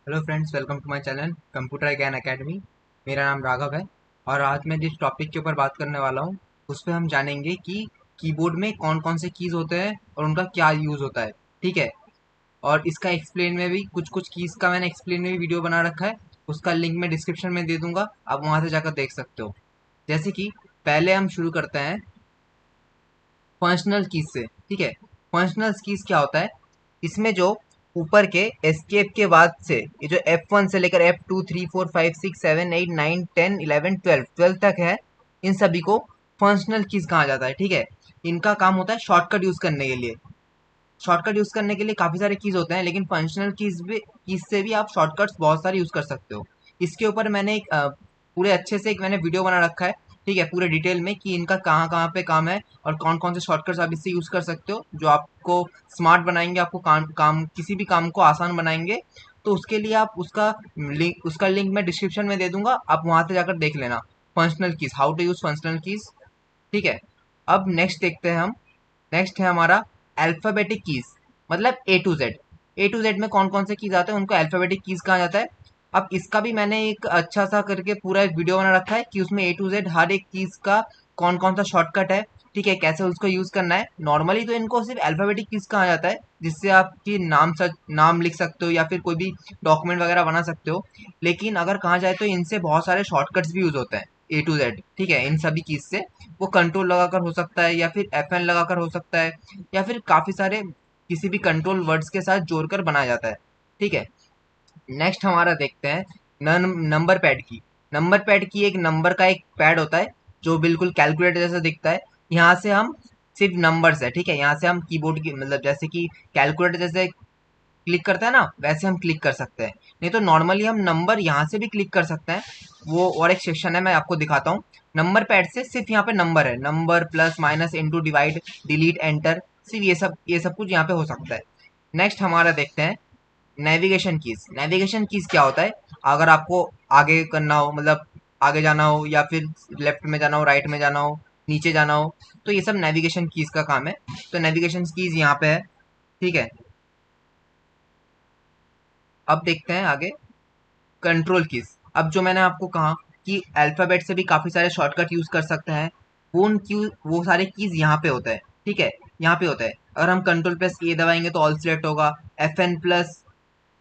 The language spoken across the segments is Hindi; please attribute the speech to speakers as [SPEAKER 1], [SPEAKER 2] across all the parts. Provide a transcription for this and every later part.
[SPEAKER 1] Hello friends, welcome to my channel computer ज्ञान एकेडमी। मेरा नाम राघव है और आज मैं जिस टॉपिक के ऊपर बात करने वाला हूँ उस पे हम जानेंगे कि कीबोर्ड में कौन कौन से कीज होते हैं और उनका क्या यूज़ होता है। ठीक है। और इसका एक्सप्लेन में भी कुछ कुछ कीज का मैंने एक्सप्लेन में भी वीडियो बना रखा है। उसका लिंक मैं डिस्क्रिप्शन में दे दूंगा, आप वहां से जाकर देख सकते हो। जैसे कि पहले हम शुरू करते हैं फंक्शनल कीज से। ठीक है। फंक्शनल कीज क्या होता है? इसमें जो ऊपर के एस्केप के बाद से ये जो F1 से लेकर F2 3 4 5 6 7 8 9 10 11 12 तक है, इन सभी को फंक्शनल कीज कहा जाता है। ठीक है। इनका काम होता है शॉर्टकट यूज करने के लिए। शॉर्टकट यूज करने के लिए काफी सारे कीज होते हैं, लेकिन फंक्शनल कीज से भी आप शॉर्टकट्स बहुत सारे यूज कर सकते हो। इसके ऊपर मैंने एक पूरे अच्छे से एक मैंने वीडियो बना रखा है। ठीक है, पूरे डिटेल में कि इनका कहाँ कहाँ पे काम है और कौन कौन से शॉर्टकट्स आप इससे यूज कर सकते हो जो आपको स्मार्ट बनाएंगे, आपको काम किसी भी काम को आसान बनाएंगे। तो उसके लिए आप उसका लिंक मैं डिस्क्रिप्शन में दे दूंगा, आप वहां से जाकर देख लेना। Functional keys, how to use functional keys. ठीक है। अब नेक्स्ट देखते हैं हम। नेक्स्ट है हमारा अल्फाबेटिक कीज, मतलब A to Z। A to Z में कौन कौन से कीज आते हैं उनको अल्फाबेटिक कीज कहा जाता है। अब इसका भी मैंने एक अच्छा सा करके पूरा एक वीडियो बना रखा है कि उसमें A to Z हर एक कीज का कौन कौन सा शॉर्टकट है। ठीक है, कैसे उसको यूज करना है। नॉर्मली तो इनको सिर्फ अल्फाबेटिक कीज कहा जाता है, जिससे आपकी नाम लिख सकते हो या फिर कोई भी डॉक्यूमेंट वगैरह बना सकते हो। लेकिन अगर कहा जाए तो इनसे बहुत सारे शॉर्टकट्स भी यूज होते हैं A to Z। ठीक है, इन सभी कीज से वो कंट्रोल लगाकर हो सकता है या फिर FN लगाकर हो सकता है या फिर काफी सारे किसी भी कंट्रोल वर्ड्स के साथ जोड़कर बनाया जाता है। ठीक है। नेक्स्ट हमारा देखते हैं नंबर पैड की। नंबर पैड की एक नंबर का एक पैड होता है जो बिल्कुल कैलकुलेटर जैसा दिखता है। यहाँ से हम सिर्फ नंबर्स है। ठीक है, यहाँ से हम कीबोर्ड की मतलब जैसे कि कैलकुलेटर जैसे क्लिक करते हैं ना, वैसे हम क्लिक कर सकते हैं। नहीं तो नॉर्मली हम नंबर यहाँ से भी क्लिक कर सकते हैं। वो और एक सेक्शन है, मैं आपको दिखाता हूँ। नंबर पैड से सिर्फ यहाँ पे नंबर है, number plus minus into divide delete enter, सिर्फ ये सब कुछ यहाँ पे हो सकता है। नेक्स्ट हमारा देखते हैं नेविगेशन कीज। नेविगेशन कीज क्या होता है? अगर आपको आगे करना हो, मतलब आगे जाना हो या फिर लेफ्ट में जाना हो, राइट में जाना हो, नीचे जाना हो, तो ये सब नेविगेशन कीज का काम है। तो नेविगेशन कीज यहाँ पे है। ठीक है। अब देखते हैं आगे कंट्रोल कीज। अब जो मैंने आपको कहा कि अल्फाबेट से भी काफी सारे शॉर्टकट यूज कर सकते हैं, वो सारे कीज यहाँ पे होता है। ठीक है, यहाँ पे होता है। अगर हम कंट्रोल प्लस ए दबाएंगे तो ऑल सिलेक्ट होगा। FN प्लस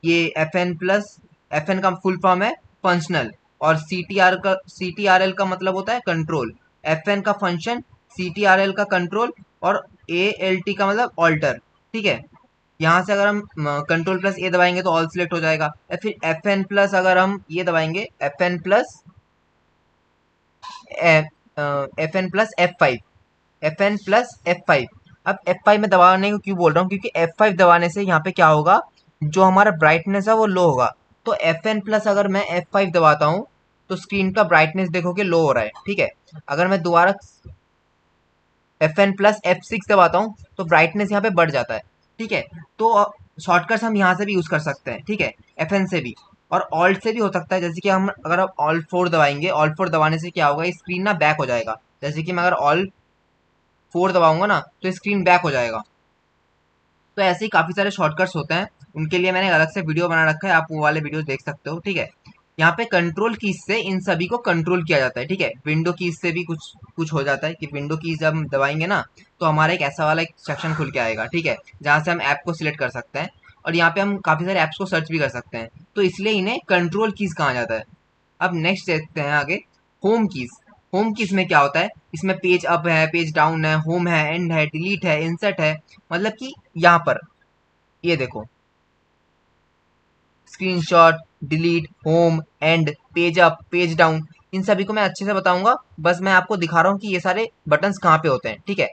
[SPEAKER 1] ये FN का फुल फॉर्म है फंक्शनल, और CTRL का मतलब होता है कंट्रोल। FN का फंक्शन, CTRL का कंट्रोल, और ALT का मतलब ऑल्टर। ठीक है। यहाँ से अगर हम कंट्रोल प्लस ए दबाएंगे तो ऑल सिलेक्ट हो जाएगा, या फिर FN प्लस अगर हम ये दबाएंगे FN प्लस F5। अब F5 में दबाने को क्यों बोल रहा हूँ, क्योंकि F5 दबाने से यहाँ पे क्या होगा, जो हमारा ब्राइटनेस है वो लो होगा। तो FN प्लस अगर मैं F5 दबाता हूँ तो स्क्रीन का ब्राइटनेस देखोगे लो हो रहा है। ठीक है। अगर मैं दोबारा FN प्लस F6 दबाता हूँ तो ब्राइटनेस यहाँ पे बढ़ जाता है। ठीक है। तो शॉर्टकट्स हम यहाँ से भी यूज कर सकते हैं। ठीक है, FN से भी और ऑल्ट से भी हो सकता है। जैसे कि हम अगर आप ऑल 4 दबाएंगे, ऑल 4 दबाने से क्या होगा, स्क्रीन ना बैक हो जाएगा। जैसे कि मैं अगर ऑल 4 दबाऊंगा ना तो स्क्रीन बैक हो जाएगा। तो ऐसे ही काफी सारे शॉर्टकट्स होते हैं, उनके लिए मैंने अलग से वीडियो बना रखा है, आप वो वाले वीडियो देख सकते हो। ठीक है। यहाँ पे कंट्रोल कीज से इन सभी को कंट्रोल किया जाता है। ठीक है, विंडो कीज से भी कुछ कुछ हो जाता है कि विंडो कीज जब हम दबाएंगे ना तो हमारा एक ऐसा वाला एक सेक्शन खुल के आएगा। ठीक है, जहाँ से हम ऐप को सिलेक्ट कर सकते हैं और यहाँ पे हम काफी सारे ऐप्स को सर्च भी कर सकते हैं। तो इसलिए इन्हें कंट्रोल कीज कहा जाता है। अब नेक्स्ट देखते हैं आगे होम कीज। होम कीज में क्या होता है, इसमें पेज अप है, पेज डाउन है, होम है, एंड है, डिलीट है, इंसर्ट है। मतलब कि यहाँ पर ये देखो, screenshot, delete, home, end, page up, page down, इन सभी को मैं अच्छे से बताऊंगा। बस मैं आपको दिखा रहा हूँ कि ये सारे बटन्स कहाँ पे होते हैं। ठीक है।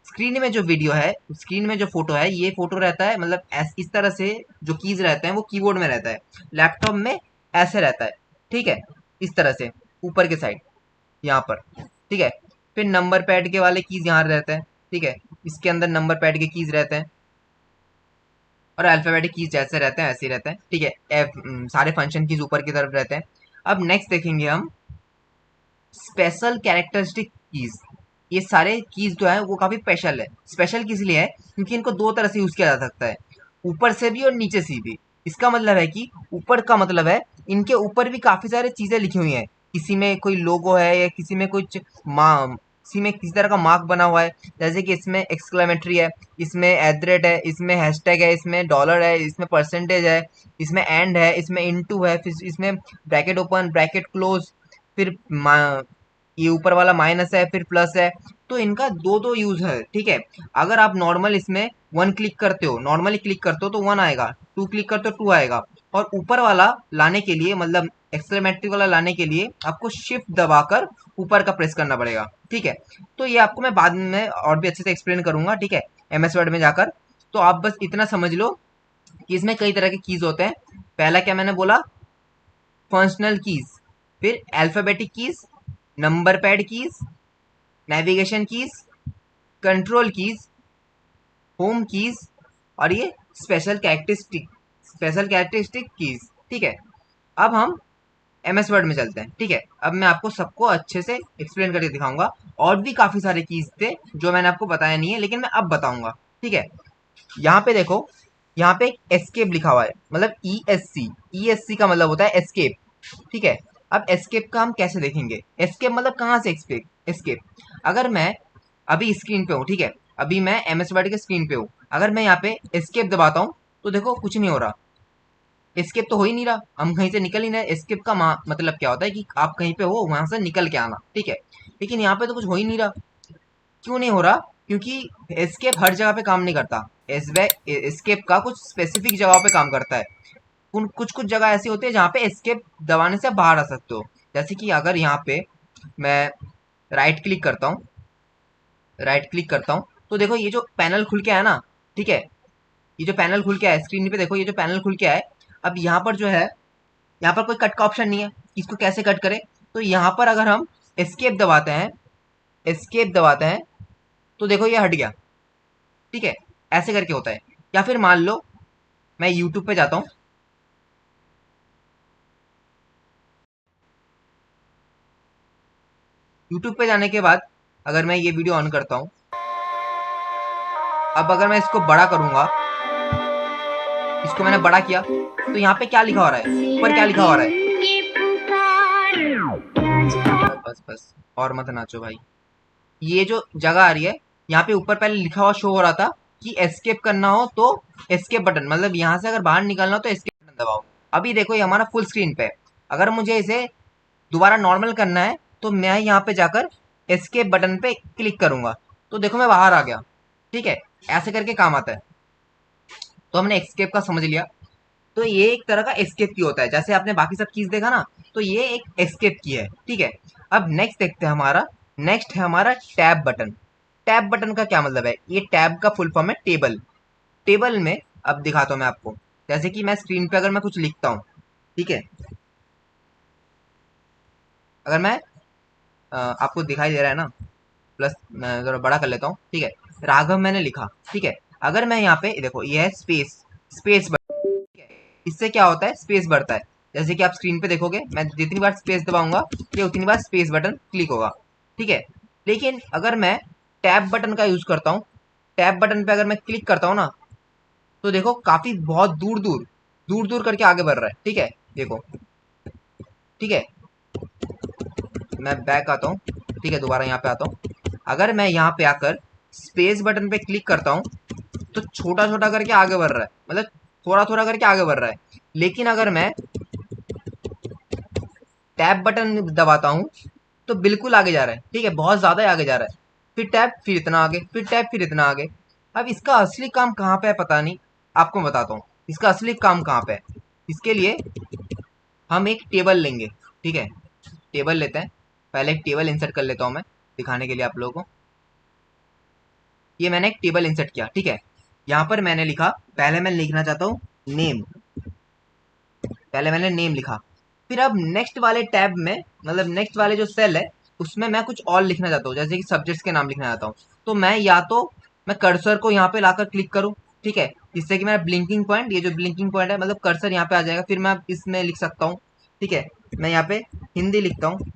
[SPEAKER 1] स्क्रीन में जो वीडियो है, स्क्रीन में जो फोटो है, ये फोटो रहता है मतलब इस तरह से जो कीज रहते हैं वो कीबोर्ड में रहता है। लैपटॉप में ऐसे रहता है। ठीक है, इस तरह से ऊपर के साइड यहाँ पर। ठीक है। फिर नंबर पैड के वाले कीज यहाँ रहते हैं। ठीक है, इसके अंदर नंबर पैड के कीज रहते हैं और अल्फाबेटिक कीज जैसे रहते हैं ऐसे ही रहते हैं। ठीक है। सारे फंक्शन कीज ऊपर की तरफ रहते हैं। अब नेक्स्ट देखेंगे हम स्पेशल कैरेक्टरिस्टिक कीज। ये सारे कीज जो है वो काफी स्पेशल है। स्पेशल किस लिए है, क्योंकि इनको दो तरह से यूज किया जा सकता है, ऊपर से भी और नीचे से भी। इसका मतलब है कि ऊपर का मतलब है इनके ऊपर भी काफी सारी चीजें लिखी हुई हैं। किसी में कोई लोगो है या किसी में कुछ किसी में किसी तरह का मार्क बना हुआ है, जैसे कि इसमें एक्सक्लेमेटरी है, इसमें एट द रेट है, इसमें हैशटैग है, इसमें डॉलर है, इसमें परसेंटेज है, इसमें एंड है, इसमें इनटू है, फिर इसमें ब्रैकेट ओपन ब्रैकेट क्लोज, फिर ये ऊपर वाला माइनस है, फिर प्लस है। तो इनका दो दो यूज है, ठीक है। अगर आप नॉर्मल इसमें वन क्लिक करते हो, नॉर्मली क्लिक करते हो तो वन आएगा, टू क्लिक करते हो टू आएगा, और ऊपर वाला लाने के लिए मतलब एक्सक्लेमेटरी वाला लाने के लिए आपको शिफ्ट दबाकर ऊपर का प्रेस करना पड़ेगा, ठीक है। तो ये आपको मैं बाद में और भी अच्छे से एक्सप्लेन करूंगा, ठीक है, एमएस वर्ड में जाकर। तो आप बस इतना समझ लो कि इसमें कई तरह के कीज होते हैं। पहला क्या मैंने बोला, फंक्शनल कीज, फिर alphabetic keys, number pad keys, navigation keys, control keys, home keys, और ये स्पेशल कैरेक्टरिस्टिक कीज, ठीक है। अब हम एमएस वर्ड में चलते हैं, ठीक है। अब मैं आपको सबको अच्छे से एक्सप्लेन करके दिखाऊंगा। और भी काफी सारे कीज थे जो मैंने आपको बताया नहीं है, लेकिन मैं अब बताऊंगा, ठीक है। यहाँ पे देखो, यहाँ पे एक एस्केप लिखा हुआ है, मतलब ई एस सी का मतलब होता है एस्केप, ठीक है। अब एस्केप का हम कैसे देखेंगे, एस्केप मतलब कहाँ से एस्केप। अगर मैं अभी स्क्रीन पे हूँ, ठीक है, अभी मैं एमएस वर्ड के स्क्रीन पे हूँ, अगर मैं यहाँ पे एस्केप दबाता हूँ तो देखो कुछ नहीं हो रहा, एस्केप तो हो ही नहीं रहा, हम कहीं से निकल ही नहीं। एस्केप का मतलब क्या होता है कि आप कहीं पे हो वहां से निकल के आना, ठीक है। लेकिन यहाँ पे तो कुछ हो ही नहीं रहा। क्यों नहीं हो रहा, क्योंकि एस्केप हर जगह पे काम नहीं करता। एस्केप का कुछ स्पेसिफिक जगह पे काम करता है। उन कुछ कुछ जगह ऐसी होती है जहाँ पे एस्केप दबाने से आप बाहर आ सकते हो। जैसे कि अगर यहाँ पे मैं राइट क्लिक करता हूँ, तो देखो ये जो पैनल खुल के आया ना, ठीक है, ये जो पैनल खुल के आया स्क्रीन पे, देखो ये जो पैनल खुल के आया है। अब यहाँ पर जो है, यहाँ पर कोई कट का ऑप्शन नहीं है, इसको कैसे कट करें। तो यहाँ पर अगर हम एस्केप दबाते हैं, एस्केप दबाते हैं तो देखो ये हट गया, ठीक है। ऐसे करके होता है। या फिर मान लो मैं यूट्यूब पे जाता हूँ, यूट्यूब पे जाने के बाद अगर मैं ये वीडियो ऑन करता हूँ, अब अगर मैं इसको बड़ा करूंगा, इसको मैंने बड़ा किया, तो यहाँ पे क्या लिखा हो रहा है, ऊपर क्या लिखा हो रहा है, बस बस और मत नाचो भाई। ये जो जगह आ रही है, यहाँ पे ऊपर पहले लिखा हुआ शो हो रहा था कि एस्केप करना हो तो एस्केप बटन, मतलब यहाँ से अगर बाहर निकलना हो तो एस्केप बटन दबाओ। अभी देखो ये हमारा फुल स्क्रीन पे है। अगर मुझे इसे दोबारा नॉर्मल करना है तो मैं यहाँ पे जाकर एस्केप बटन पे क्लिक करूंगा, तो देखो मैं बाहर आ गया, ठीक है। ऐसे करके काम आता है। तो हमने एस्केप का समझ लिया। तो ये एक तरह का एस्केप की होता है, जैसे आपने बाकी सब कीज देखा ना, तो ये एक एस्केप की है, ठीक है। अब नेक्स्ट देखते हैं हमारा, नेक्स्ट है हमारा टैब बटन। टैब बटन का क्या मतलब है, ये टैब का फुल फॉर्म है टेबल। टेबल में अब दिखाता हूँ मैं आपको, जैसे कि मैं स्क्रीन पे अगर मैं कुछ लिखता हूँ, ठीक है, अगर मैं आपको दिखाई दे रहा है ना, प्लस मैं जरा बड़ा कर लेता हूँ, ठीक है। राघव मैंने लिखा, ठीक है। अगर मैं यहाँ पे देखो ये है स्पेस, स्पेस, इससे क्या होता है, स्पेस बढ़ता है। जैसे कि आप स्क्रीन पे देखोगे, मैं जितनी बार स्पेस दबाऊंगा ये उतनी बार स्पेस बटन क्लिक होगा, ठीक है। लेकिन अगर मैं टैब बटन का यूज करता हूँ, टैब बटन पे अगर मैं क्लिक करता हूँ ना, तो देखो काफी बहुत दूर दूर करके आगे बढ़ रहा है, ठीक है। देखो, ठीक है, मैं बैक आता हूँ, ठीक है, दोबारा यहाँ पे आता हूँ। अगर मैं यहाँ पे आकर स्पेस बटन पे क्लिक करता हूँ तो छोटा छोटा करके आगे बढ़ रहा है, मतलब थोड़ा थोड़ा करके आगे बढ़ रहा है। लेकिन अगर मैं टैब बटन दबाता हूँ तो बिल्कुल आगे जा रहा है, ठीक है, बहुत ज्यादा आगे जा रहा है। फिर टैब, फिर इतना आगे, फिर टैब, फिर इतना आगे। अब इसका असली काम कहाँ पे है पता नहीं, आपको बताता हूँ इसका असली काम कहाँ पे है। इसके लिए हम एक टेबल लेंगे, ठीक है, टेबल लेते हैं। पहले एक टेबल इंसर्ट कर लेता हूँ मैं, दिखाने के लिए आप लोगों को। ये मैंने एक टेबल इंसर्ट किया, ठीक है। यहाँ पर मैंने लिखा, पहले मैं लिखना चाहता हूँ नेम, पहले मैंने नेम लिखा। फिर अब नेक्स्ट वाले टैब में, मतलब नेक्स्ट वाले जो सेल है उसमें मैं कुछ और लिखना चाहता हूँ, जैसे कि सब्जेक्ट्स के नाम लिखना चाहता हूँ। तो मैं या तो मैं कर्सर को यहाँ पे लाकर क्लिक करूँ, ठीक है, जिससे कि मेरा ब्लिंकिंग पॉइंट, ये जो ब्लिंकिंग पॉइंट है मतलब कर्सर यहाँ पे आ जाएगा, फिर मैं इसमें लिख सकता हूँ, ठीक है। मैं यहाँ पे हिंदी लिखता हूँ।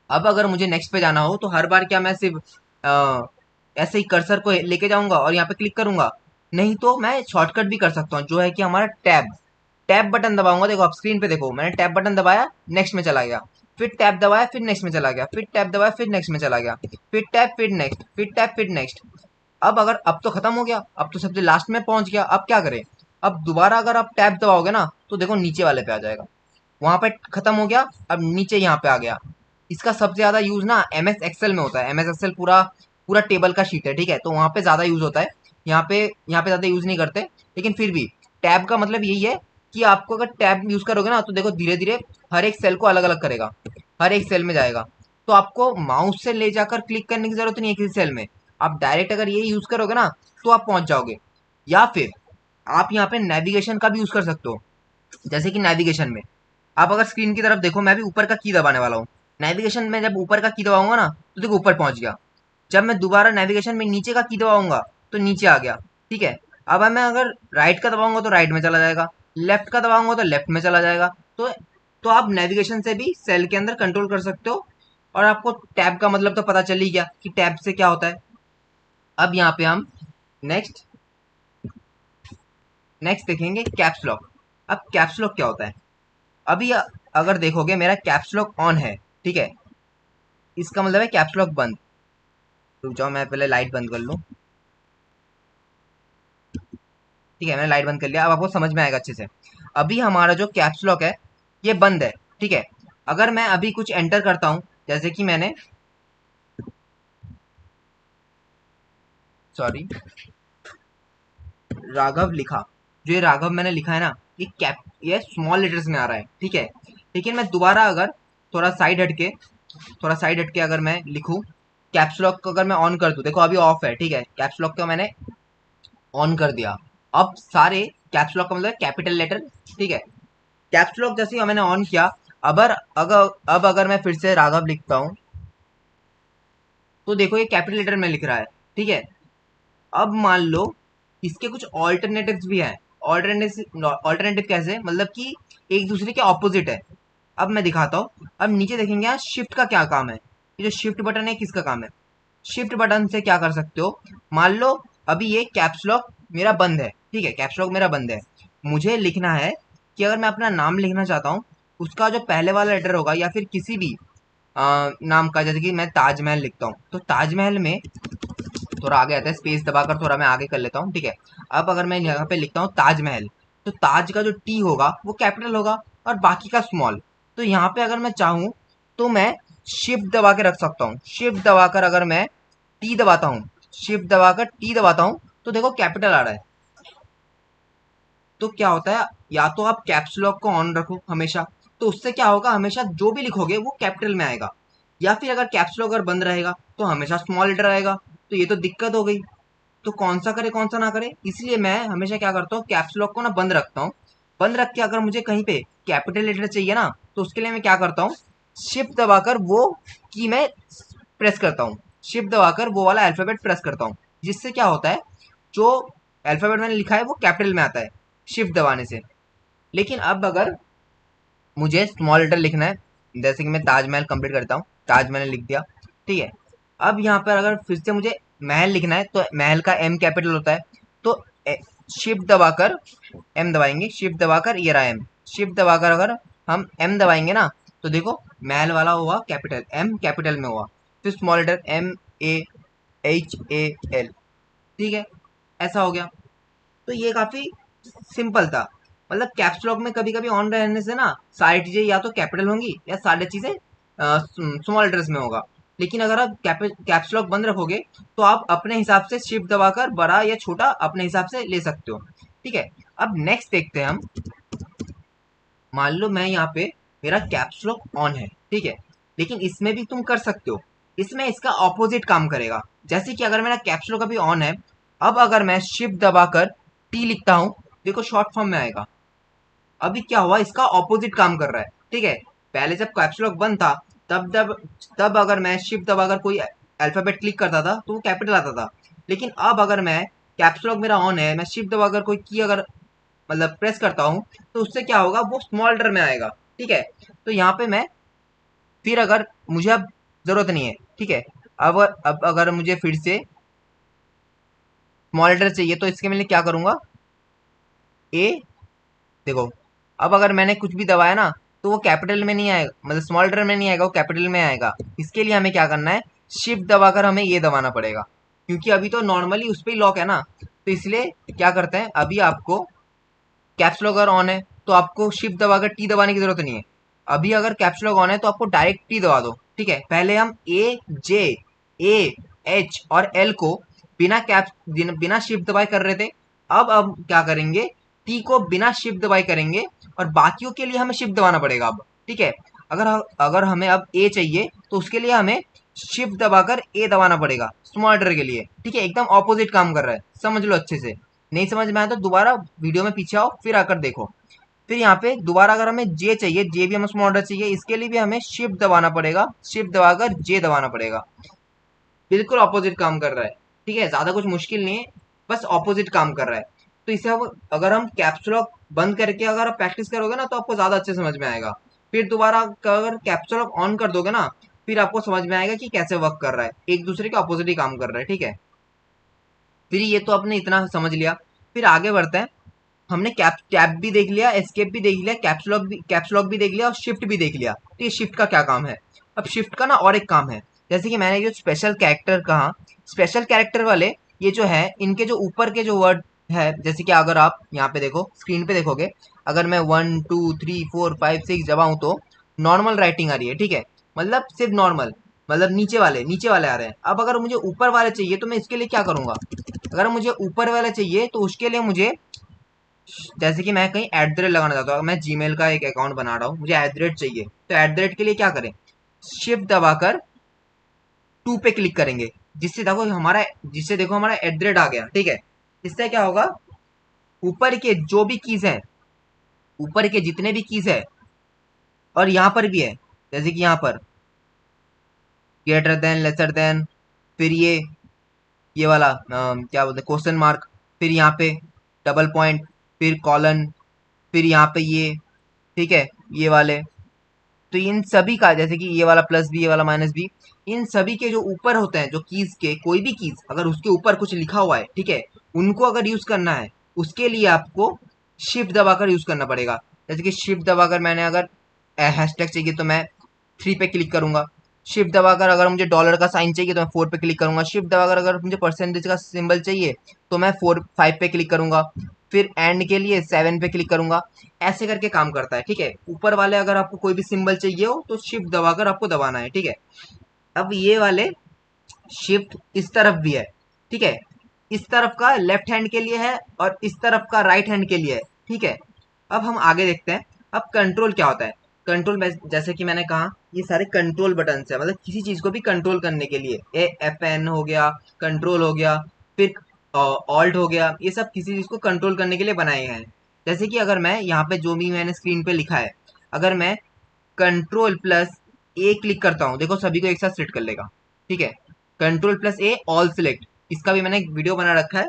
[SPEAKER 1] अब अगर मुझे नेक्स्ट पे जाना हो तो हर बार क्या मैं सिर्फ ऐसे ही कर्सर को लेके जाऊंगा और यहाँ पे क्लिक करूंगा, नहीं तो मैं शॉर्टकट भी कर सकता हूँ, जो है कि हमारा टैब, टैब बटन दबाऊंगा, देखो आप स्क्रीन पे देखो, मैंने टैब बटन दबाया, नेक्स्ट में चला गया, फिर टैब दबाया, फिर नेक्स्ट में चला गया, फिर टैब दबाया, फिर नेक्स्ट में चला गया, फिर टैब, फिर नेक्स्ट, फिर टैब, फिर नेक्स्ट। अब तो खत्म हो गया, अब तो सबसे लास्ट में पहुंच गया, अब क्या करें? अब दोबारा अगर आप टैब दबाओगे ना तो देखो नीचे वाले पे आ जाएगा, वहां पे खत्म हो गया, अब नीचे यहाँ पे आ गया। इसका सबसे ज्यादा यूज ना एम एस एक्सेल में होता है। एम एस एक्सेल पूरा पूरा टेबल का शीट है, ठीक है, तो वहां पे ज्यादा यूज होता है। यहाँ पे ज्यादा यूज नहीं करते, लेकिन फिर भी टैब का मतलब यही है कि आपको अगर टैब यूज करोगे ना तो देखो धीरे धीरे हर एक सेल को अलग अलग करेगा, हर एक सेल में जाएगा। तो आपको माउस से ले जाकर क्लिक करने की जरूरत नहीं है किसी सेल में, आप डायरेक्ट अगर ये यूज करोगे ना तो आप पहुंच जाओगे। या फिर आप यहाँ पे नेविगेशन का भी यूज कर सकते हो। जैसे कि नेविगेशन में आप अगर स्क्रीन की तरफ देखो, मैं भी ऊपर का की दबाने वाला हूँ। नेविगेशन में जब ऊपर का की दबाऊंगा ना तो देखो ऊपर पहुंच गया। जब मैं दोबारा नेविगेशन में नीचे का की दबाऊंगा तो नीचे आ गया, ठीक है। अब मैं अगर राइट का दबाऊंगा तो राइट में चला जाएगा, लेफ्ट का दबाऊंगा तो लेफ्ट में चला जाएगा। तो तो आप नेविगेशन से भी सेल के अंदर कंट्रोल कर सकते हो। और आपको टैब का मतलब तो पता चल ही गया कि टैब से क्या होता है। अब यहाँ पे हम नेक्स्ट नेक्स्ट देखेंगे कैप्स लॉक। अब कैप्स लॉक क्या होता है? अभी अगर देखोगे मेरा कैप्स लॉक ऑन है, ठीक है, इसका मतलब है कैप्स लॉक बंद। रुक जाओ, मैं पहले लाइट बंद कर लूँ। ठीक है, मैंने लाइट बंद कर लिया, अब आपको समझ में आएगा अच्छे से। अभी हमारा जो कैप्स लॉक है ये बंद है, ठीक है। अगर मैं अभी कुछ एंटर करता हूँ, जैसे कि मैंने सॉरी राघव लिखा, जो ये राघव मैंने लिखा है ना, ये स्मॉल लेटर्स में आ रहा है, ठीक है। लेकिन मैं दोबारा अगर थोड़ा साइड हटके थोड़ा साइड हटके अगर मैं लिखूं, कैप्स लॉक को अगर मैं ऑन कर दूं, देखो अभी ऑफ है, ठीक है, कैप्स लॉक को मैंने ऑन कर दिया। अब सारे कैप्स लॉक का मतलब कैपिटल लेटर, ठीक है। कैप्स लॉक जैसे ही मैंने ऑन किया, अब अगर मैं फिर से राघव लिखता हूँ तो देखो ये कैपिटल लेटर में लिख रहा है, ठीक है। अब मान लो इसके कुछ ऑल्टरनेटिव्स भी हैं। ऑल्टरनेटिव कैसे, मतलब कि एक दूसरे के ऑपोजिट है। अब मैं दिखाता हूँ। अब नीचे देखेंगे यहाँ शिफ्ट का क्या काम है, ये जो शिफ्ट बटन है किसका काम है? शिफ्ट बटन से क्या कर सकते हो, मान लो अभी ये कैप्स लॉक मेरा बंद है, ठीक है, कैप्स लॉक मेरा बंद है। मुझे लिखना है कि अगर मैं अपना नाम लिखना चाहता हूँ, उसका जो पहले वाला लेटर होगा या फिर किसी भी नाम का, जैसे कि मैं ताजमहल लिखता हूँ तो ताजमहल में थोड़ा आगे आता है, स्पेस दबाकर थोड़ा मैं आगे कर लेता हूँ, ठीक है। अब अगर मैं यहाँ पे लिखता हूँ ताजमहल, तो ताज का जो टी होगा वो कैपिटल होगा और बाकी का स्मॉल। तो यहाँ पे अगर मैं चाहूँ तो मैं शिफ्ट दबा के रख सकता हूँ। शिफ्ट दबाकर अगर मैं टी दबाता हूँ, शिफ्ट दबाकर टी दबाता हूँ तो देखो कैपिटल आ रहा है। तो क्या होता है, या तो आप कैप्स लॉक को ऑन रखो हमेशा, तो उससे क्या होगा, हमेशा जो भी लिखोगे वो कैपिटल में आएगा। या फिर अगर कैप्स लॉक अगर बंद रहेगा तो हमेशा स्मॉल लेटर आएगा। तो ये तो दिक्कत हो गई। तो कौन सा करे कौन सा ना करे, इसलिए मैं हमेशा क्या करता हूँ, कैप्स लॉक को ना बंद रखता हूँ। बंद रख के अगर मुझे कहीं पे कैपिटल लेटर चाहिए ना तो उसके लिए मैं क्या करता हूँ, शिफ्ट दबाकर वो की मैं प्रेस करता हूँ। शिफ्ट दबाकर वो वाला अल्फाबेट प्रेस करता हूँ, जिससे क्या होता है, जो अल्फाबेट मैंने लिखा है वो कैपिटल में आता है शिफ्ट दबाने से। लेकिन अब अगर मुझे स्मॉल लेटर लिखना है, जैसे कि मैं ताजमहल कंप्लीट करता हूँ, ताजमहल लिख दिया, ठीक है। अब यहाँ पर अगर फिर से मुझे महल लिखना है तो महल का एम कैपिटल होता है। तो शिफ्ट दबाकर एम दबाएंगे, शिफ्ट दबाकर ये रहा एम, शिफ्ट दबाकर अगर हम एम दबाएंगे ना तो देखो महल वाला हुआ कैपिटल, एम कैपिटल में हुआ, फिर small letter M A H A L, ठीक है, ऐसा हो गया। तो ये काफी सिंपल था। मतलब कैप्स लॉक में कभी कभी ऑन रहने से ना सारी चीजें या तो कैपिटल होंगी या सारी चीजें स्मॉल लेटर्स में होगा। लेकिन अगर आप कैप्स लॉक बंद रखोगे तो आप अपने हिसाब से शिफ्ट दबाकर बड़ा या छोटा अपने हिसाब से ले सकते हो, ठीक है। अब नेक्स्ट देखते हैं हम। मान लो मैं यहाँ पे मेरा कैप्स लॉक ऑन है, ठीक है, लेकिन इसमें भी तुम कर सकते हो, इसमें इसका ऑपोजिट काम करेगा। जैसे कि अगर मेरा कैप्स लॉक अभी ऑन है, अब अगर मैं शिफ्ट दबाकर टी लिखता हूँ, देखो शॉर्ट फॉर्म में आएगा। अभी क्या हुआ, इसका ऑपोजिट काम कर रहा है, ठीक है। पहले जब कैप्स लॉक बंद था तब जब तब अगर मैं शिफ्ट दबाकर कोई अल्फाबेट क्लिक करता था तो वो कैपिटल आता था। लेकिन अब अगर मैं कैप्स लॉक मेरा ऑन है, मैं शिफ्ट दबाकर कोई की अगर मतलब प्रेस करता हूँ तो उससे क्या होगा, वो स्मॉल लेटर में आएगा, ठीक है। तो यहाँ पे मैं फिर अगर मुझे अब जरूरत नहीं है, ठीक है, अब अगर मुझे फिर से स्मॉल लेटर चाहिए तो इसके लिए क्या करूंगा, ए, देखो अब अगर मैंने कुछ भी दबाया ना तो वो कैपिटल में नहीं आएगा, मतलब स्मॉल लेटर में नहीं आएगा, वो कैपिटल में आएगा। इसके लिए हमें क्या करना है, शिफ्ट दबाकर हमें ये दबाना पड़ेगा, क्योंकि अभी तो नॉर्मली उस पर ही लॉक है ना। तो इसलिए क्या करते हैं, अभी आपको कैप्स लॉक अगर ऑन है तो आपको शिफ्ट दबाकर टी दबाने की जरूरत नहीं है। अभी अगर कैप्स लॉक ऑन है तो आपको डायरेक्ट टी दबा दो, ठीक है। पहले हम ए जे ए एच और एल को बिना शिफ्ट दबाए कर रहे थे। अब क्या करेंगे, टी को बिना शिफ्ट दबाए करेंगे, और बाकियों के लिए हमें शिफ्ट दबाना पड़ेगा अब, ठीक है। अगर हमें अब ए चाहिए तो उसके लिए हमें शिफ्ट दबाकर ए दबाना पड़ेगा स्मॉल लेटर के लिए, ठीक है। एकदम ऑपोजिट काम कर रहा है, समझ लो अच्छे से। नहीं समझ में आया तो दोबारा वीडियो में पीछे आओ, फिर आकर देखो। फिर यहाँ पे दोबारा अगर हमें जे चाहिए, जे भी हमें स्मॉल लेटर चाहिए, इसके लिए भी हमें शिफ्ट दबाना पड़ेगा, शिफ्ट दबाकर जे दबाना पड़ेगा। बिल्कुल ऑपोजिट काम कर रहा है, ठीक है। ज्यादा कुछ मुश्किल नहीं है, बस ऑपोजिट काम कर रहा है। तो इसे अब अगर हम कैप्स लॉक बंद करके अगर आप प्रैक्टिस करोगे ना तो आपको ज्यादा अच्छे समझ में आएगा। फिर दोबारा अगर कैप्स लॉक ऑन कर दोगे ना, फिर आपको समझ में आएगा कि कैसे वर्क कर रहा है, एक दूसरे के ऑपोजिट ही काम कर रहा है, ठीक है। फिर ये तो आपने इतना समझ लिया, फिर आगे बढ़ते हैं। हमने टैब भी देख लिया, एस्केप भी देख लिया, कैप्स लॉक भी देख लिया और शिफ्ट भी देख लिया। तो ये शिफ्ट का क्या काम है, अब शिफ्ट का ना और एक काम है। जैसे कि मैंने जो स्पेशल कैरेक्टर कहा, स्पेशल कैरेक्टर वाले ये जो है, इनके जो ऊपर के जो वर्ड है, जैसे कि अगर आप यहाँ पे देखो, स्क्रीन पे देखोगे, अगर मैं 1 2 3 4 5 6 दबाऊं तो नॉर्मल राइटिंग आ रही है, ठीक है। मतलब सिर्फ नॉर्मल, मतलब नीचे वाले आ रहे हैं। अब अगर मुझे ऊपर वाले चाहिए तो मैं इसके लिए क्या करूंगा, अगर मुझे ऊपर वाले चाहिए तो उसके लिए मुझे, जैसे कि मैं कहीं एट द रेट लगाना चाहता हूँ, मैं जीमेल का एक अकाउंट बना रहा हूँ, मुझे एट द रेट चाहिए, तो एट द रेट के लिए क्या करें, शिफ्ट दबाकर टू पे क्लिक करेंगे, जिससे देखो हमारा एट द रेट आ गया, ठीक है। इससे क्या होगा, ऊपर के जो भी कीज हैं, ऊपर के जितने भी कीज है, और यहाँ पर भी है, जैसे कि यहाँ पर ग्रेटर देन, लेसर देन, फिर ये वाला क्या बोलते हैं, क्वेश्चन मार्क, फिर यहाँ पे डबल पॉइंट, फिर कॉलन, फिर यहाँ पे ये, ठीक है, ये वाले। तो इन सभी का, जैसे कि ये वाला प्लस बी, ये वाला माइनस बी, इन सभी के जो ऊपर होते हैं, जो कीज के कोई भी कीज अगर उसके ऊपर कुछ लिखा हुआ है, ठीक है, उनको अगर यूज करना है, उसके लिए आपको शिफ्ट दबाकर यूज करना पड़ेगा। जैसे कि शिफ्ट दबाकर मैंने अगर हैशटैग चाहिए तो मैं 3 पे क्लिक करूंगा। शिफ्ट दबाकर अगर मुझे डॉलर का साइन चाहिए तो मैं 4 पे क्लिक करूंगा। शिफ्ट दबाकर अगर मुझे परसेंटेज का सिंबल चाहिए तो मैं 5 पे क्लिक करूंगा। फिर एंड के लिए 7 पे क्लिक करूंगा। ऐसे करके काम करता है, ठीक है। ऊपर वाले अगर आपको कोई भी सिंबल चाहिए हो तो शिफ्ट दबाकर आपको दबाना है, ठीक है। अब ये वाले शिफ्ट इस तरफ भी है, ठीक है। इस तरफ का लेफ्ट हैंड के लिए है और इस तरफ का राइट हैंड के लिए है, ठीक है। अब हम आगे देखते हैं, अब कंट्रोल क्या होता है। कंट्रोल में जैसे कि मैंने कहा, ये सारे कंट्रोल बटन है, मतलब किसी चीज को भी कंट्रोल करने के लिए, FN हो गया, कंट्रोल हो गया, फिर ऑल्ट हो गया, ये सब किसी चीज को कंट्रोल करने के लिए बनाए गए हैं। जैसे कि अगर मैं यहाँ पे जो भी मैंने स्क्रीन पे लिखा है, अगर मैं कंट्रोल+A क्लिक करता हूँ, देखो सभी को एक साथ सिलेक्ट कर लेगा, ठीक है। कंट्रोल+A ऑल सिलेक्ट, इसका भी मैंने एक वीडियो बना रखा है।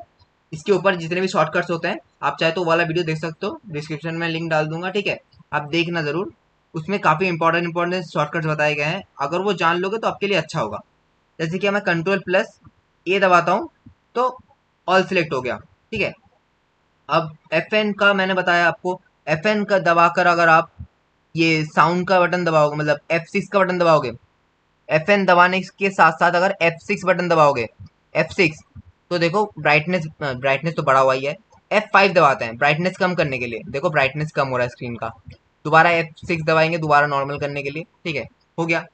[SPEAKER 1] इसके ऊपर जितने भी शॉर्टकट्स होते हैं, आप चाहे तो वो वाला वीडियो देख सकते हो, डिस्क्रिप्शन में लिंक डाल दूंगा, ठीक है। आप देखना जरूर, उसमें काफी इंपॉर्टेंट शॉर्टकट्स बताए गए हैं, अगर वो जान लोगे तो आपके लिए अच्छा होगा। जैसे कि मैं कंट्रोल+A दबाता हूँ तो ऑल सिलेक्ट हो गया, ठीक है। अब FN का मैंने बताया आपको, FN का दबाकर अगर आप ये साउंड का बटन दबाओगे, मतलब F6 का बटन दबाओगे, FN दबाने के साथ साथ अगर F6 बटन दबाओगे, F6, तो देखो ब्राइटनेस ब्राइटनेस तो बढ़ा हुआ ही है। F5 दबाते हैं ब्राइटनेस कम करने के लिए, देखो ब्राइटनेस कम हो रहा है स्क्रीन का। दोबारा F6 दबाएंगे दोबारा नॉर्मल करने के लिए, ठीक है, हो गया।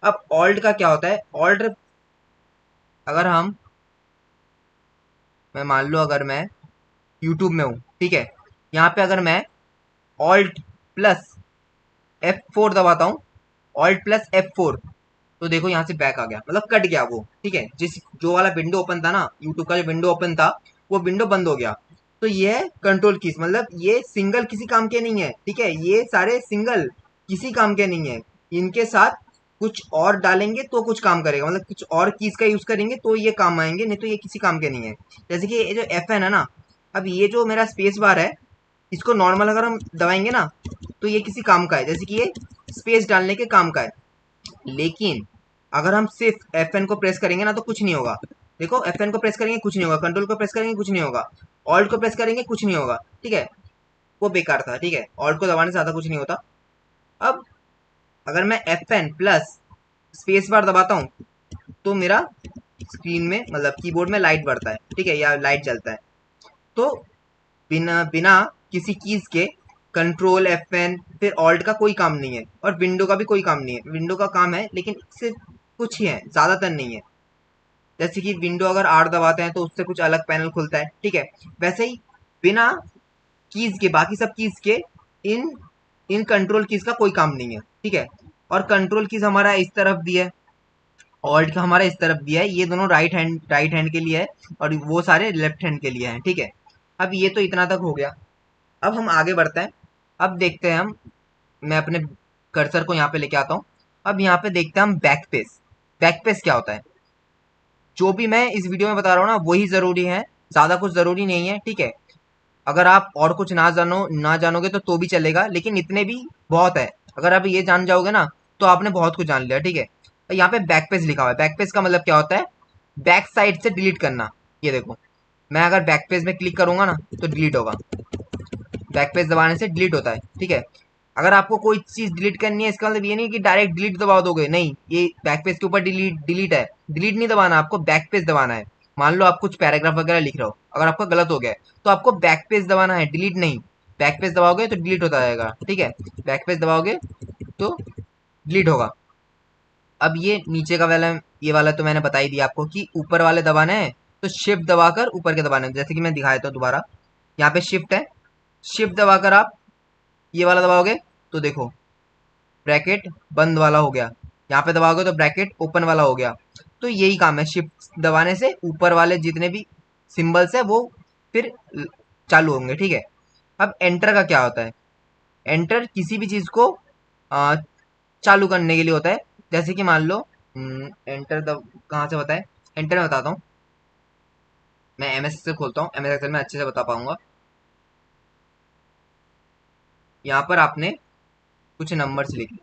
[SPEAKER 1] अब ऑल्ट का क्या होता है, ऑल्ट अगर मैं मान लो अगर मैं यूट्यूब में हूँ, ठीक है, यहाँ पे अगर मैं Alt+F4 दबाता हूँ, Alt+F4, तो देखो यहाँ से बैक आ गया, मतलब कट गया वो, ठीक है। जो वाला विंडो ओपन था ना, यूट्यूब का जो विंडो ओपन था, वो विंडो बंद हो गया। तो ये है कंट्रोल कीज, मतलब ये सिंगल किसी काम के नहीं है, ठीक है। ये सारे सिंगल किसी काम के नहीं है, इनके साथ कुछ और डालेंगे तो कुछ काम करेगा, मतलब कुछ और कीज का यूज करेंगे तो ये काम आएंगे, नहीं तो ये किसी काम के नहीं है। जैसे कि ये जो FN है ना, अब ये जो मेरा स्पेस बार है, इसको नॉर्मल अगर हम दबाएंगे ना तो ये किसी काम का है, जैसे कि ये स्पेस डालने के काम का है। लेकिन अगर हम सिर्फ FN को प्रेस करेंगे ना तो कुछ नहीं होगा। देखो FN को प्रेस करेंगे कुछ नहीं होगा, कंट्रोल को प्रेस करेंगे कुछ नहीं होगा, ऑल्ट को प्रेस करेंगे कुछ नहीं होगा, ठीक है। वो बेकार था, ठीक है। ऑल्ट को दबाने से ज्यादा कुछ नहीं होता। अब अगर मैं Fn प्लस स्पेस बार दबाता हूँ तो मेरा स्क्रीन में मतलब कीबोर्ड में लाइट बढ़ता है, ठीक है, या लाइट जलता है। तो बिना बिना किसी कीज के कंट्रोल Fn फिर ऑल्ट का कोई काम नहीं है, और विंडो का भी कोई काम नहीं है। विंडो का काम है लेकिन सिर्फ कुछ ही है, ज्यादातर नहीं है। जैसे कि विंडो अगर आर दबाते हैं तो उससे कुछ अलग पैनल खुलता है, ठीक है। वैसे ही बिना कीज के बाकी सब कीज के इन इन कंट्रोल कीज का कोई काम नहीं है, ठीक है। और कंट्रोल कीज हमारा इस तरफ भी है, ऑल्ट का हमारा इस तरफ भी है। ये दोनों राइट हैंड के लिए है और वो सारे लेफ्ट हैंड के लिए हैं, ठीक है। अब ये तो इतना तक हो गया। अब हम आगे बढ़ते हैं। अब देखते हैं हम, मैं अपने कर्सर को यहाँ पे लेके आता हूँ। अब यहाँ पे देखते हैं हम बैकपेस। बैकपेस क्या होता है? जो भी मैं इस वीडियो में बता रहा हूँ ना वही जरूरी है, ज्यादा कुछ जरूरी नहीं है, ठीक है। अगर आप और कुछ ना जानोगे तो भी चलेगा, लेकिन इतने भी बहुत है। अगर आप ये जान जाओगे ना तो आपने बहुत कुछ जान लिया, ठीक है। यहाँ पे बैकपेज लिखा हुआ है। बैकपेज का मतलब क्या होता है? बैक साइड से डिलीट करना। ये देखो, मैं अगर बैकपेज में क्लिक करूंगा ना तो डिलीट होगा। बैकपेज दबाने से डिलीट होता है, ठीक है। अगर आपको कोई चीज डिलीट करनी है इसका मतलब ये नहीं कि डायरेक्ट डिलीट दबा दोगे, नहीं। ये बैकपेज के ऊपर डिलीट डिलीट है, डिलीट नहीं दबाना, आपको बैकपेज दबाना है। मान लो आप कुछ पैराग्राफ वगैरह लिख रहे हो, अगर आपका गलत हो गया है तो आपको बैकपेज दबाना है, डिलीट नहीं। बैकपेज दबाओगे तो डिलीट होता जाएगा, ठीक है। बैकपेज दबाओगे तो डिलीट होगा। अब ये नीचे का वाला, ये वाला तो मैंने बता ही दिया आपको कि ऊपर वाले दबाने हैं तो शिफ्ट दबाकर ऊपर के दबाने हैं। जैसे कि मैं दिखाया था दोबारा, यहाँ पे शिफ्ट है, शिफ्ट दबाकर आप ये वाला दबाओगे तो देखो ब्रैकेट बंद वाला हो गया। यहाँ पे दबाओगे तो ब्रैकेट ओपन वाला हो गया। तो यही काम है, शिफ्ट दबाने से ऊपर वाले जितने भी सिंबल्स है वो फिर चालू होंगे, ठीक है। अब एंटर का क्या होता है? एंटर किसी भी चीज को आ, चालू करने के लिए होता है। जैसे कि मान लो एंटर कहाँ से होता है? एंटर में बताता हूँ। मैं एमएस एक्सेल खोलता हूँ, एमएस एक्सेल में अच्छे से बता पाऊंगा। यहाँ पर आपने कुछ नंबर्स लिखे,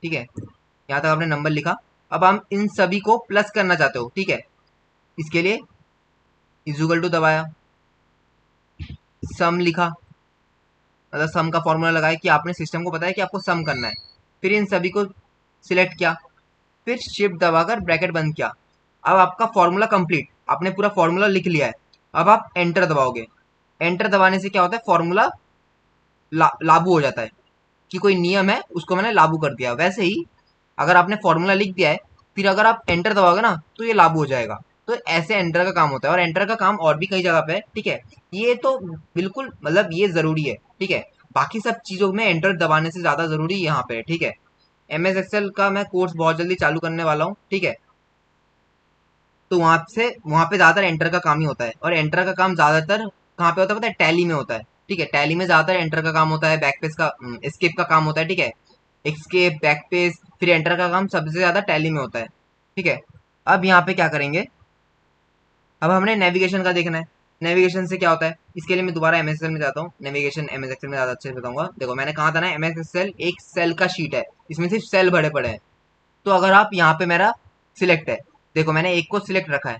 [SPEAKER 1] ठीक है। यहाँ तक आपने नंबर लिखा। अब हम इन सभी को प्लस करना चाहते हो, ठीक है। इसके लिए इक्वल टू दबाया, सम लिखा, मतलब सम का फॉर्मूला लगाया कि आपने सिस्टम को बताया कि आपको सम करना है। फिर इन सभी को सिलेक्ट किया, फिर शिफ्ट दबाकर ब्रैकेट बंद किया। अब आपका फॉर्मूला कंप्लीट, आपने पूरा फॉर्मूला लिख लिया है। अब आप एंटर दबाओगे। एंटर दबाने से क्या होता है? फॉर्मूला लागू हो जाता है कि कोई नियम है उसको मैंने लागू कर दिया। वैसे ही अगर आपने फॉर्मूला लिख दिया है फिर अगर आप एंटर दबाओगे ना तो ये लागू हो जाएगा। तो ऐसे एंटर का काम होता है, और एंटर का काम और भी कई जगह पे है, ठीक है। ये तो बिल्कुल मतलब ये जरूरी है, ठीक है। बाकी सब चीजों में एंटर दबाने से ज्यादा जरूरी यहाँ पे है, ठीक है। एमएस एक्सेल का मैं कोर्स बहुत जल्दी चालू करने वाला हूँ, ठीक है। तो वहां पे ज्यादातर एंटर का काम ही होता है, और एंटर का काम ज्यादातर कहाँ पे होता है पता है? टैली में होता है, ठीक है। टैली में ज्यादातर एंटर का काम होता है, बैकपेज का एस्केप का काम होता है, ठीक है। एस्केप, बैकपेज, फिर एंटर का काम सबसे ज्यादा टैली में होता है, ठीक है। अब यहाँ पे क्या करेंगे? अब हमने नेविगेशन का देखना है। नेविगेशन से क्या होता है? इसके लिए मैं दोबारा एमएस एक्सेल में जाता हूँ। नेविगेशन एमएस एक्सेल में ज्यादा अच्छे से बताऊंगा। देखो मैंने कहा था ना, एमएस एक्सेल एक सेल का शीट है, इसमें सिर्फ सेल भरे पड़े हैं। तो अगर आप यहाँ पे मेरा सिलेक्ट है, देखो मैंने एक को सिलेक्ट रखा है,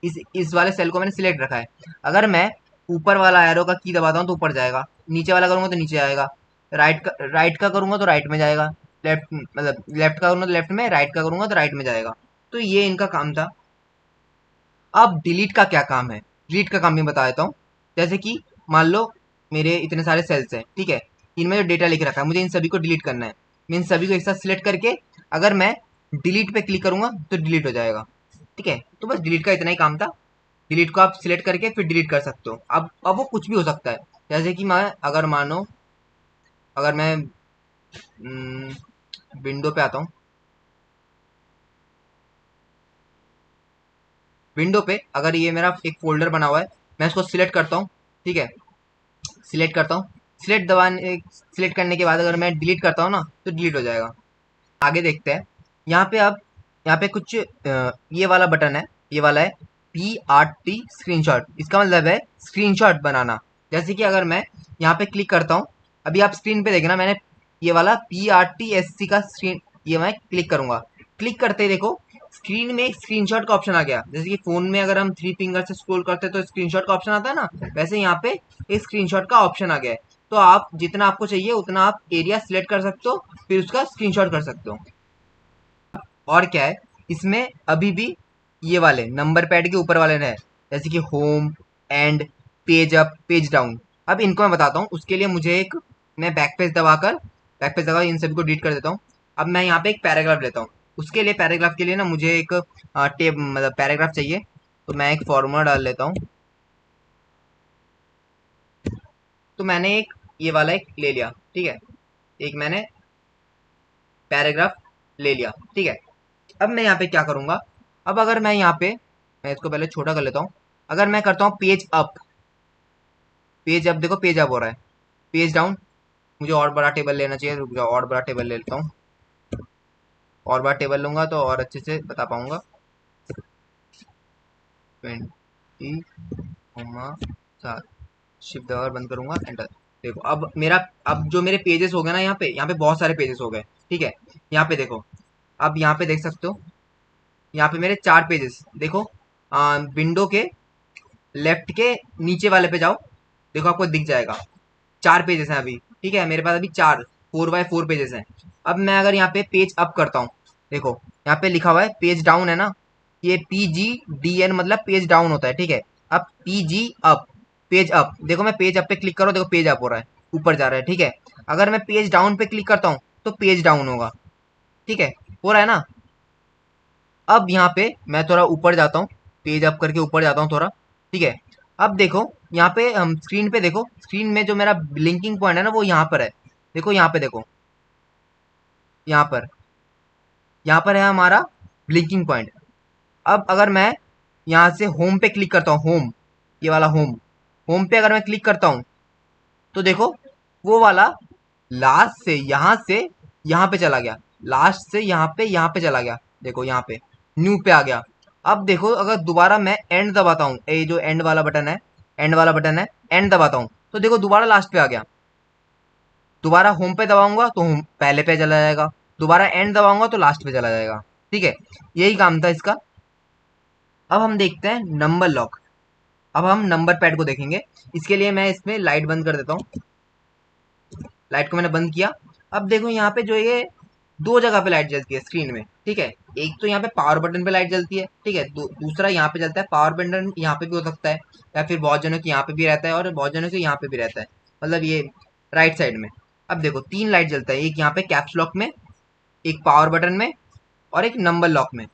[SPEAKER 1] इस वाले सेल को मैंने सिलेक्ट रखा है। अगर मैं ऊपर वाला एरो का की दबाता हूँ तो ऊपर जाएगा, नीचे वाला करूंगा तो नीचे आएगा, राइट का करूंगा तो राइट में जाएगा, लेफ्ट मतलब लेफ्ट का करूंगा तो लेफ्ट में, राइट का करूंगा तो राइट में जाएगा। तो ये इनका काम था। अब डिलीट का क्या काम है? डिलीट का काम भी बता देता हूँ। जैसे कि मान लो मेरे इतने सारे सेल्स हैं, ठीक है। इनमें जो डेटा लिख रखा है मुझे इन सभी को डिलीट करना है। मैं इन सभी को एक साथ सिलेक्ट करके अगर मैं डिलीट पे क्लिक करूंगा तो डिलीट हो जाएगा, ठीक है। तो बस डिलीट का इतना ही काम था। डिलीट को आप सिलेक्ट करके फिर डिलीट कर सकते हो। अब वो कुछ भी हो सकता है। जैसे कि मैं अगर मानो, अगर मैं विंडो पे आता हूँ, विंडो पे अगर ये मेरा एक फोल्डर बना हुआ है, मैं इसको सिलेक्ट करता हूँ, ठीक है। सिलेक्ट करता हूँ, सिलेक्ट करने के बाद अगर मैं डिलीट करता हूँ ना तो डिलीट हो जाएगा। आगे देखते हैं। यहाँ पे अब यहाँ पे कुछ ये वाला बटन है, ये वाला है PRT स्क्रीनशॉट। इसका मतलब है स्क्रीनशॉट बनाना। जैसे कि अगर मैं यहाँ पे क्लिक करता हूँ, अभी आप स्क्रीन पे देखना, मैंने ये वाला PRTSC का स्क्रीन, ये मैं क्लिक करूंगा। क्लिक करते ही देखो स्क्रीन में एक स्क्रीनशॉट का ऑप्शन आ गया। जैसे कि फोन में अगर हम 3 फिंगर से स्क्रॉल करते हैं तो स्क्रीनशॉट का ऑप्शन आता है ना, वैसे यहाँ पे एक स्क्रीनशॉट का ऑप्शन आ गया है। तो आप जितना आपको चाहिए उतना आप एरिया सिलेक्ट कर सकते हो, फिर उसका स्क्रीनशॉट कर सकते हो। और क्या है इसमें, अभी भी ये वाले नंबर पैड के ऊपर वाले रहे, जैसे कि home, end, page up, page down. अब इनको मैं बताता हूँ। उसके लिए मुझे एक, मैं बैक पेज दबा इन सभी को डिलीट कर देता हूँ। अब मैं यहाँ पे एक पैराग्राफ लेता हूँ। उसके लिए पैराग्राफ के लिए ना मुझे एक टेब मतलब पैराग्राफ चाहिए। तो मैं एक फॉर्मूला डाल लेता हूँ। तो मैंने एक ये वाला एक ले लिया, ठीक है। एक मैंने पैराग्राफ ले लिया, ठीक है। अब मैं यहाँ पे क्या करूंगा, अब अगर मैं यहाँ पे, मैं इसको पहले छोटा कर लेता हूँ। अगर मैं करता हूँ पेज अप, पेज अप देखो पेज अप हो रहा है। पेज डाउन, मुझे और बड़ा टेबल लेना चाहिए, रुक जाओ और बड़ा टेबल ले लेता हूँ। और बड़ा टेबल लूंगा तो और अच्छे से बता पाऊंगा। 20, शिफ्ट दबाकर बंद करूंगा, एंटर। देखो अब मेरा, अब जो मेरे पेजेस हो गए ना, यहाँ पे बहुत सारे पेजेस हो गए, ठीक है। यहाँ पे देखो, अब यहाँ पे देख सकते हो, यहाँ पे मेरे 4 पेजेस देखो। विंडो के लेफ्ट के नीचे वाले पे जाओ, देखो आपको दिख जाएगा 4 पेजेस हैं अभी, ठीक है। मेरे पास अभी 4 4x4 पेजेस हैं। अब मैं अगर यहाँ पे पेज अप करता हूँ, देखो यहाँ पे लिखा हुआ है पेज डाउन है ना, ये PGDN मतलब पेज डाउन होता है, ठीक है। अब PG अप, पेज अप, देखो मैं पेज अप पे क्लिक करो, देखो पेज अप हो रहा है, ऊपर जा रहा है, ठीक है। अगर मैं पेज डाउन पे क्लिक करता हूँ तो पेज डाउन होगा, ठीक है। हो रहा है ना। अब यहाँ पे मैं थोड़ा ऊपर जाता हूँ, पेज अप करके ऊपर जाता हूँ थोड़ा, ठीक है। अब देखो यहाँ पे हम स्क्रीन पे देखो, स्क्रीन में जो मेरा ब्लिंकिंग पॉइंट है ना वो यहाँ पर है। देखो यहाँ पे देखो, यहाँ पर, यहाँ पर है हमारा ब्लिंकिंग पॉइंट। अब अगर मैं यहाँ से होम पे क्लिक करता हूँ, होम, ये वाला होम, होम पे अगर मैं क्लिक करता हूँ तो देखो वो वाला लास्ट से यहाँ पे चला गया, लास्ट से यहाँ पे चला गया, देखो यहाँ पे न्यू पे आ गया। अब देखो अगर दोबारा मैं एंड दबाता हूँ, ये जो एंड वाला बटन है, एंड वाला बटन है, एंड दबाता हूँ तो देखो दोबारा लास्ट पे आ गया। दोबारा होम पे दबाऊंगा तो होम पहले पे चला जाएगा, दोबारा एंड दबाऊंगा तो लास्ट पे चला जाएगा, ठीक है। यही काम था इसका। अब हम देखते हैं नंबर लॉक। अब हम नंबर पैड को देखेंगे। इसके लिए मैं इसमें लाइट बंद कर देता हूँ। लाइट को मैंने बंद किया। अब देखो यहाँ पे जो ये दो जगह पे लाइट जलती है स्क्रीन में, ठीक है। एक तो यहाँ पे पावर बटन पे लाइट जलती है, ठीक है। दूसरा यहाँ पे जलता है, पावर बटन यहाँ पे भी हो सकता है, या फिर बहुत जनों के यहाँ पे भी रहता है और बहुत जनों के यहाँ पे भी रहता है, मतलब ये राइट साइड में। अब देखो 3 लाइट जलता है, एक यहाँ पे कैप्स लॉक में, एक पावर बटन में, और एक नंबर लॉक में,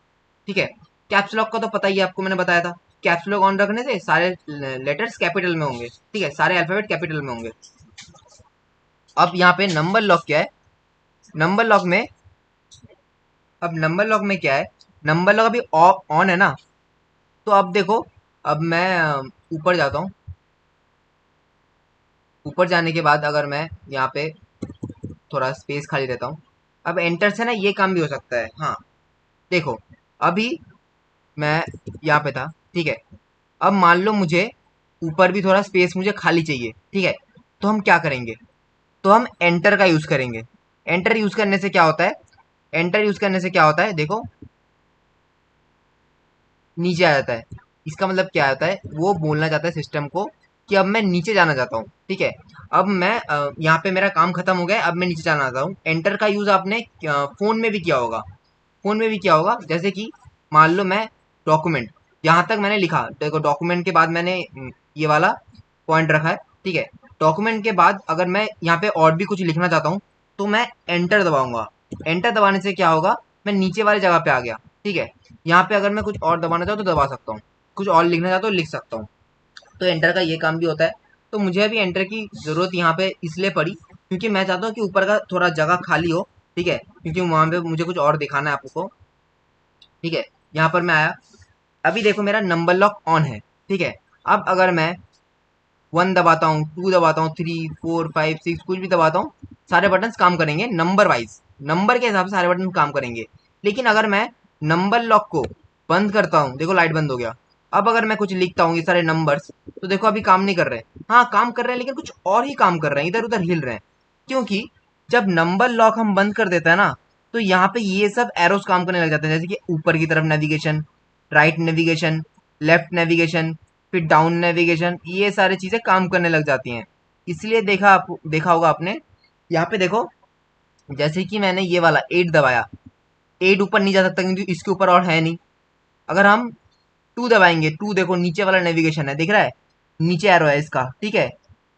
[SPEAKER 1] ठीक है। कैप्स लॉक का तो पता ही है आपको, मैंने बताया था। कैप्स लॉक ऑन रखने से सारे लेटर्स कैपिटल में होंगे, ठीक है, सारे अल्फाबेट कैपिटल में होंगे। अब यहाँ पे नंबर लॉक क्या है, नंबर लॉक में, अब नंबर लॉक में क्या है, नंबर लॉक अभी ऑन है ना। तो अब देखो, अब मैं ऊपर जाता हूँ। ऊपर जाने के बाद अगर मैं यहाँ पे थोड़ा स्पेस खाली रहता हूँ, अब एंटर से ना ये काम भी हो सकता है। हाँ देखो, अभी मैं यहाँ पे था, ठीक है। अब मान लो मुझे ऊपर भी थोड़ा स्पेस मुझे खाली चाहिए, ठीक है। तो हम क्या करेंगे, तो हम एंटर का यूज करेंगे। एंटर यूज करने से क्या होता है, एंटर यूज करने से क्या होता है, देखो नीचे आ जाता है। इसका मतलब क्या होता है, वो बोलना चाहता है सिस्टम को कि अब मैं नीचे जाना चाहता हूँ, ठीक है। अब मैं यहाँ पे मेरा काम खत्म हो गया, अब मैं नीचे जाना चाहता हूँ। एंटर का यूज आपने फोन में भी किया होगा, फोन में भी किया होगा। जैसे कि मान लो मैं डॉक्यूमेंट, यहाँ तक मैंने लिखा, देखो डॉक्यूमेंट के बाद मैंने ये वाला पॉइंट रखा है, ठीक है। डॉक्यूमेंट के बाद अगर मैं यहाँ पे और भी कुछ लिखना चाहता हूँ तो मैं एंटर दबाऊंगा। एंटर दबाने से क्या होगा, मैं नीचे वाली जगह पे आ गया, ठीक है। यहाँ पे अगर मैं कुछ और दबाना चाहूँ तो दबा सकता हूँ, कुछ और लिखना चाहता हूँ लिख सकता हूँ। तो एंटर का ये काम भी होता है। तो मुझे अभी एंटर की जरूरत यहाँ पे इसलिए पड़ी क्योंकि मैं चाहता हूँ कि ऊपर का थोड़ा जगह खाली हो, ठीक है, क्योंकि वहां पे मुझे कुछ और दिखाना है आपको, ठीक है। यहाँ पर मैं आया, अभी देखो मेरा नंबर लॉक ऑन है, ठीक है। अब अगर मैं 1 दबाता हूँ, 2 दबाता हूँ, 3 4 5 6 कुछ भी दबाता हूँ, सारे बटन काम करेंगे नंबर वाइज, नंबर के हिसाब से सारे बटन काम करेंगे। लेकिन अगर मैं नंबर लॉक को बंद करता हूँ, देखो लाइट बंद हो गया। अब अगर मैं कुछ लिखता हूँ ये सारे नंबर्स, तो देखो अभी काम नहीं कर रहे। हाँ काम कर रहे हैं लेकिन कुछ और ही काम कर रहे हैं, इधर उधर हिल रहे हैं। क्योंकि जब नंबर लॉक हम बंद कर देते हैं ना, तो यहाँ पे ये सब एरोस काम करने लग जाते हैं, जैसे कि ऊपर की तरफ navigation, right navigation, left navigation, फिर डाउन नेविगेशन, ये सारी चीजें काम करने लग जाती हैं। इसलिए देखा होगा आपने, यहाँ पे देखो, जैसे कि मैंने ये वाला 8 दबाया, 8 ऊपर नहीं जा सकता क्योंकि इसके ऊपर और है नहीं। अगर हम 2 दबाएंगे, 2 देखो नीचे वाला नेविगेशन है, दिख रहा है, नीचे एरो है इसका, ठीक है।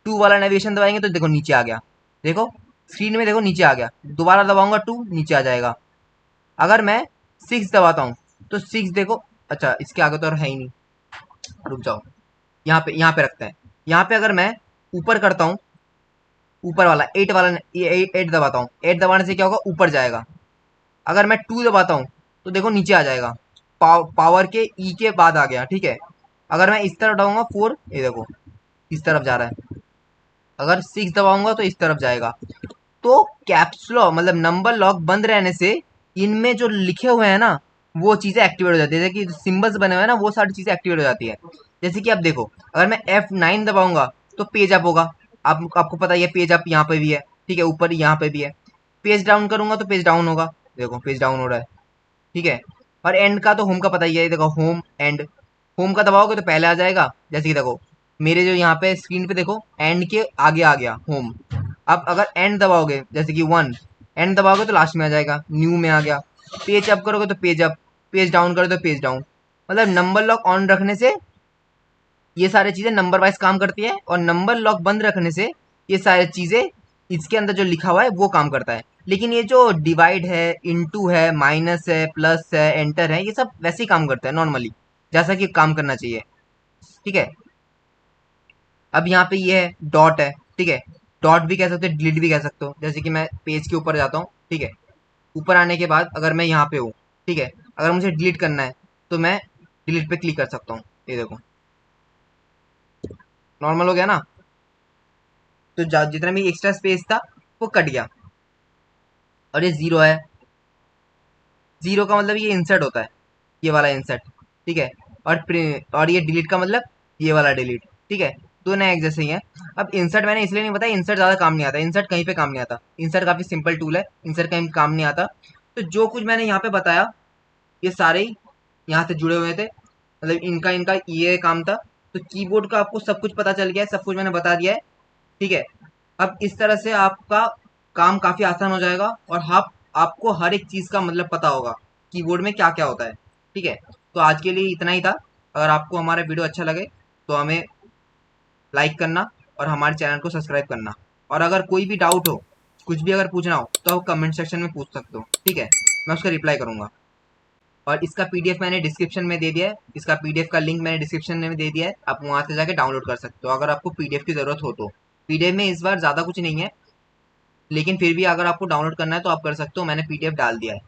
[SPEAKER 1] 2 वाला नेविगेशन दबाएंगे तो देखो नीचे आ गया, देखो स्क्रीन में देखो नीचे आ गया। दोबारा दबाऊंगा 2, नीचे आ जाएगा। अगर मैं 6 दबाता हूँ तो 6 देखो, अच्छा इसके आगे तो और है ही नहीं, रुक जाओ, यहाँ पे रखते हैं। यहाँ पे अगर मैं ऊपर करता हूँ, ऊपर वाला 8 वाला, 8 दबाता हूँ, 8 दबाने से क्या होगा, ऊपर जाएगा। अगर मैं 2 दबाता हूँ तो देखो नीचे आ जाएगा, पावर के ई के बाद आ गया, ठीक है। अगर मैं इस तरफ दबाऊंगा 4, ये देखो इस तरफ जा रहा है। अगर 6 दबाऊंगा तो इस तरफ जाएगा। तो कैप्स लॉक मतलब नंबर लॉक बंद रहने से इनमें जो लिखे हुए हैं ना, वो चीजें एक्टिवेट हो जाती है, जैसे कि सिंबल्स बने हुए हैं ना, वो सारी चीजें एक्टिवेट हो जाती है। जैसे कि आप देखो, अगर मैं F9 दबाऊंगा तो पेज अप होगा, आपको पता ही है पेज अप यहाँ पे भी है, ठीक है, ऊपर यहाँ पे भी है। पेज डाउन करूंगा तो पेज डाउन होगा, देखो पेज डाउन हो रहा है, ठीक है। और एंड का तो होम का पता ही है, देखो होम एंड, होम का दबाओगे तो पहले आ जाएगा, जैसे कि देखो मेरे जो यहाँ पे स्क्रीन पे देखो एंड के आगे आ गया होम। अब अगर एंड दबाओगे जैसे कि 1, एंड दबाओगे तो लास्ट में आ जाएगा, न्यू में आ गया। पेज अप करोगे तो पेज अप, पेज डाउन करोगे तो पेज डाउन। मतलब नंबर लॉक ऑन रखने से ये सारी चीजें नंबर वाइज काम करती है, और नंबर लॉक बंद रखने से ये सारी चीजें, इसके अंदर जो लिखा हुआ है वो काम करता है। लेकिन ये जो डिवाइड है, इनटू है, माइनस है, प्लस है, एंटर है, ये सब वैसे ही काम करता है नॉर्मली, जैसा कि काम करना चाहिए, ठीक है। अब यहाँ पे ये है डॉट है, ठीक है। डॉट भी कह सकते हो, डिलीट भी कह सकते हो। जैसे कि मैं पेज के ऊपर जाता हूँ, ठीक है। ऊपर आने के बाद अगर मैं यहाँ पे हूँ, ठीक है, अगर मुझे डिलीट करना है तो मैं डिलीट पे क्लिक कर सकता हूँ, ये देखो नॉर्मल हो गया ना। तो जितना भी एक्स्ट्रा स्पेस था वो कट गया। और ये जीरो है, जीरो का मतलब ये इंसर्ट होता है, ये वाला इंसर्ट, ठीक है। और ये डिलीट का मतलब ये वाला डिलीट, ठीक है। दोनों एक जैसे ही हैं। अब इंसर्ट मैंने इसलिए नहीं बताया, इंसर्ट ज्यादा काम नहीं आता, इंसर्ट कहीं पे काम नहीं आता, इंसर्ट काफी सिंपल टूल है, इंसर्ट कहीं काम नहीं आता। तो जो कुछ मैंने यहाँ पे बताया ये सारे ही यहाँ से जुड़े हुए थे, मतलब इनका इनका ये काम था। तो कीबोर्ड का आपको सब कुछ पता चल गया है, सब कुछ मैंने बता दिया है, ठीक है। अब इस तरह से आपका काम काफी आसान हो जाएगा, और आपको हर एक चीज का मतलब पता होगा कीबोर्ड में क्या क्या होता है, ठीक है। तो आज के लिए इतना ही था। अगर आपको हमारा वीडियो अच्छा लगे तो हमें लाइक करना और हमारे चैनल को सब्सक्राइब करना। और अगर कोई भी डाउट हो, कुछ भी अगर पूछना हो तो आप कमेंट सेक्शन में पूछ सकते हो, ठीक है, मैं उसका रिप्लाई करूंगा। और इसका पीडीएफ मैंने डिस्क्रिप्शन में दे दिया है, इसका पीडीएफ का लिंक मैंने डिस्क्रिप्शन में दे दिया है, आप वहां से जाके डाउनलोड कर सकते हो अगर आपको पीडीएफ की जरूरत हो तो। पीडीएफ में इस बार ज्यादा कुछ नहीं है, लेकिन फिर भी अगर आपको डाउनलोड करना है तो आप कर सकते हो, मैंने पीडीएफ डाल दिया है।